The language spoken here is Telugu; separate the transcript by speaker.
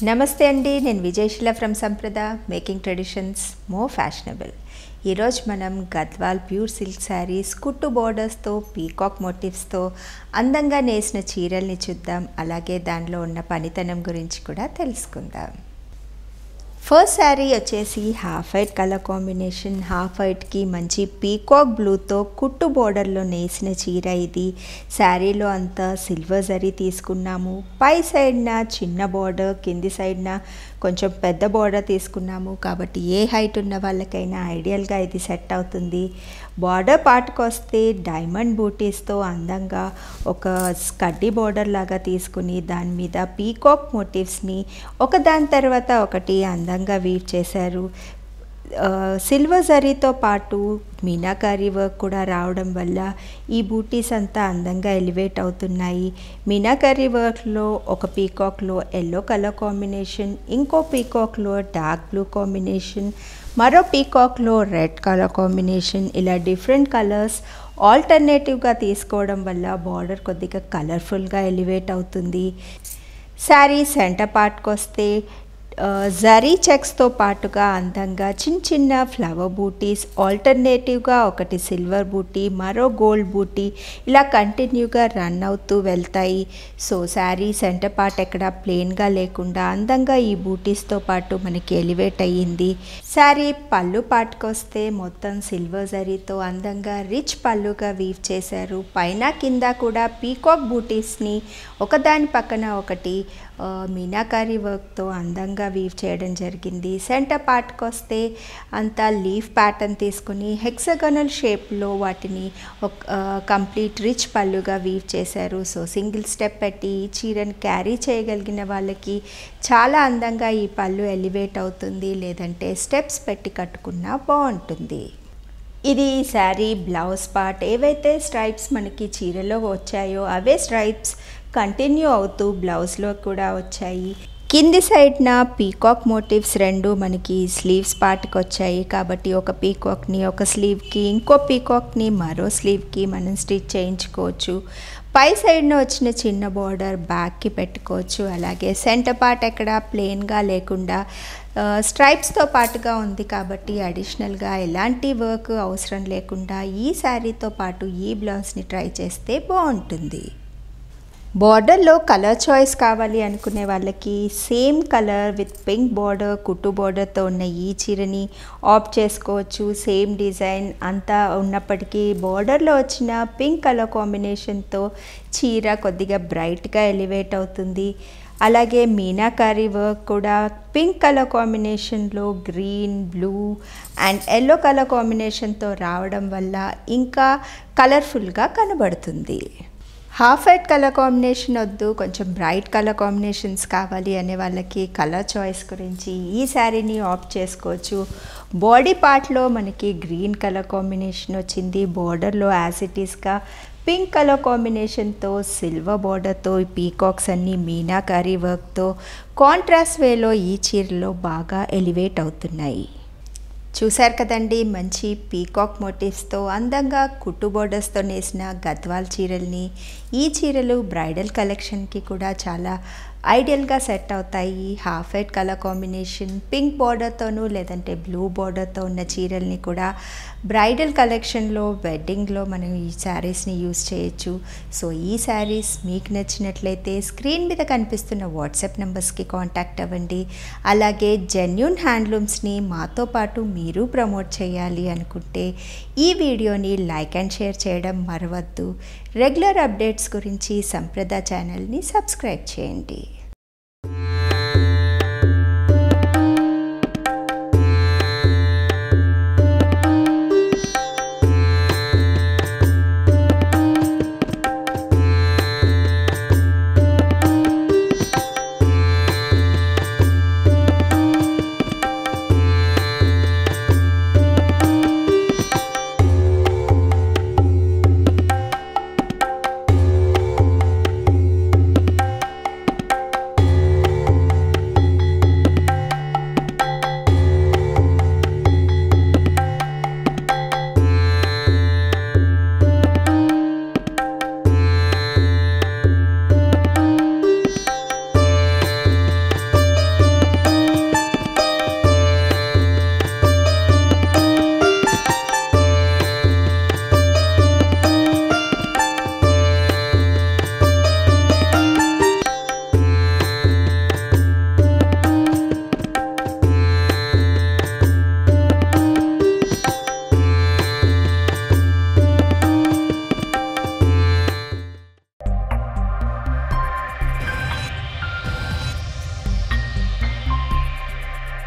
Speaker 1: నమస్తే అండి, నేను Vijayasheela from Samprada making traditions more fashionable. ఈరోజు మనం గద్వాల్ ప్యూర్ సిల్క్ శారీస్ కుట్టు బోర్డర్స్తో పీకాక్ మోటివ్స్తో అందంగా నేసిన చీరల్ని చూద్దాం. అలాగే దానిలో ఉన్న పనితనం గురించి కూడా తెలుసుకుందాం. ఫస్ట్ శారీ వచ్చేసి half white colour combination. Half వైట్కి మంచి పీకాక్ బ్లూతో కుట్టు బోర్డర్లో నేసిన చీర ఇది. శారీలో అంతా సిల్వర్ జరీ తీసుకున్నాము. పై సైడ్న చిన్న బోర్డర్, కింది సైడ్న కొంచెం పెద్ద బోర్డర్ తీసుకున్నాము. కాబట్టి ఏ హైట్ ఉన్న వాళ్ళకైనా ఐడియల్గా ఇది సెట్ అవుతుంది. బార్డర్ పార్ట్కి వస్తే డైమండ్ బూటీస్తో అందంగా ఒక స్కడ్డీ బోర్డర్ లాగా తీసుకుని దాని మీద పీకాక్ మోటివ్స్ని ఒకదాని తర్వాత ఒకటి అందంగా వీవ్ చేశారు. సిల్వర్ జరీతో పాటు మీనాకారీ వర్క్ కూడా రావడం వల్ల ఈ బూటీస్ అంతా అందంగా ఎలివేట్ అవుతున్నాయి. మీనాకారీ వర్క్లో ఒక పీకాక్లో ఎల్లో కలర్ కాంబినేషన్, ఇంకో పీకాక్లో డార్క్ బ్లూ కాంబినేషన్, మరో పీకాక్లో రెడ్ కలర్ కాంబినేషన్, ఇలా డిఫరెంట్ కలర్స్ ఆల్టర్నేటివ్గా తీసుకోవడం వల్ల బార్డర్ కొద్దిగా కలర్ఫుల్గా ఎలివేట్ అవుతుంది. శారీ సెంటర్ పార్ట్కి వస్తే జరీ చెక్స్తో పాటుగా అందంగా చిన్న చిన్న ఫ్లవర్ బూటీస్, ఆల్టర్నేటివ్గా ఒకటి సిల్వర్ బూటీ, మరో గోల్డ్ బూటీ ఇలా కంటిన్యూగా రన్ అవుతూ వెళ్తాయి. సో శారీ సెంటర్ పార్ట్ ఎక్కడ ప్లెయిన్గా లేకుండా అందంగా ఈ బూటీస్తో పాటు మనకి ఎలివేట్ అయ్యింది. శారీ పళ్ళు పార్ట్కి వస్తే మొత్తం సిల్వర్ జరీతో అందంగా రిచ్ పళ్ళుగా వీవ్ చేశారు. పైన కింద కూడా పీకాక్ బూటీస్ని ఒకదాని పక్కన ఒకటి మీనాకారీ వర్క్తో అందంగా వీవ్ చేయడం జరిగింది. సెంటర్ పార్ట్కి వస్తే అంతా లీఫ్ ప్యాటర్న్ తీసుకుని హెక్సగనల్ షేప్లో వాటిని కంప్లీట్ రిచ్ పళ్ళుగా వీవ్ చేశారు. సో సింగిల్ స్టెప్ పెట్టి ఈ చీరను క్యారీ చేయగలిగిన వాళ్ళకి చాలా అందంగా ఈ పళ్ళు ఎలివేట్ అవుతుంది. లేదంటే స్టెప్స్ పెట్టి కట్టుకున్నా బాగుంటుంది. ఇది శారీ బ్లౌజ్ పార్ట్. ఏవైతే స్ట్రైప్స్ మనకి చీరలో వచ్చాయో అవే స్ట్రైప్స్ కంటిన్యూ అవుతూ బ్లౌజ్లో కూడా వచ్చాయి. కింది సైడ్న పీకాక్ మోటివ్స్ రెండు మనకి స్లీవ్స్ పార్ట్కి వచ్చాయి. కాబట్టి ఒక పీకాక్ని ఒక స్లీవ్కి, ఇంకో పీకాక్ని మరో స్లీవ్కి మనం స్టిచ్ చేయించుకోవచ్చు. పై సైడ్న వచ్చిన చిన్న బార్డర్ బ్యాక్కి పెట్టుకోవచ్చు. అలాగే సెంటర్ పార్ట్ ఎక్కడ ప్లెయిన్గా లేకుండా స్ట్రైప్స్తో పాటుగా ఉంది కాబట్టి అడిషనల్గా ఎలాంటి వర్క్ అవసరం లేకుండా ఈ శారీతో పాటు ఈ బ్లౌజ్ని ట్రై చేస్తే బాగుంటుంది. బార్డర్లో కలర్ చాయిస్ కావాలి అనుకునే వాళ్ళకి same colour with pink border, కుట్టు బార్డర్తో ఉన్న ఈ చీరని ఆప్ట్ చేసుకోవచ్చు. సేమ్ డిజైన్ అంతా ఉన్నప్పటికీ బార్డర్లో వచ్చిన పింక్ కలర్ కాంబినేషన్తో చీర కొద్దిగా బ్రైట్గా ఎలివేట్ అవుతుంది. అలాగే మీనాకారీ వర్క్ కూడా పింక్ కలర్ కాంబినేషన్లో green, blue and yellow colour కాంబినేషన్తో రావడం వల్ల ఇంకా కలర్ఫుల్గా కనబడుతుంది. హాఫ్ వైట్ కలర్ కాంబినేషన్ వద్దు, కొంచెం బ్రైట్ కలర్ కాంబినేషన్స్ కావాలి అనే వాళ్ళకి కలర్ చాయిస్ గురించి ఈ శారీని ఆప్ట్ చేసుకోవచ్చు. బాడీ పార్ట్లో మనకి గ్రీన్ కలర్ కాంబినేషన్ వచ్చింది. బార్డర్లో యాజ్ ఇట్ ఈస్గా పింక్ కలర్ కాంబినేషన్తో సిల్వర్ బార్డర్తో పీకాక్స్ అన్నీ మీనాకారీ వర్క్తో కాంట్రాస్ట్ వేలో ఈ చీరలో బాగా ఎలివేట్ అవుతున్నాయి. చూశారు కదండి, మంచి పీకాక్ మోటివ్స్తో అందంగా కుట్టు బోర్డర్స్తో నేసిన గద్వాల్ చీరల్ని. ఈ చీరలు బ్రైడల్ కలెక్షన్కి కూడా చాలా ఐడియల్గా సెట్ అవుతాయి. Half white colour combination pink బార్డర్తోనూ లేదంటే బ్లూ బార్డర్తో ఉన్న చీరల్ని కూడా బ్రైడల్ కలెక్షన్లో, వెడ్డింగ్లో మనం ఈ శారీస్ని యూజ్ చేయొచ్చు. సో ఈ శారీస్ మీకు నచ్చినట్లయితే స్క్రీన్ మీద కనిపిస్తున్న వాట్సాప్ నెంబర్స్కి కాంటాక్ట్ అవ్వండి. అలాగే జెన్యూన్ హ్యాండ్లూమ్స్ని మాతో పాటు మీరు ప్రమోట్ చేయాలి అనుకుంటే ఈ వీడియోని లైక్ అండ్ షేర్ చేయడం మరవద్దు. రెగ్యులర్ అప్డేట్స్ గురించి సంప్రద ఛానల్ని సబ్స్క్రైబ్ చేయండి.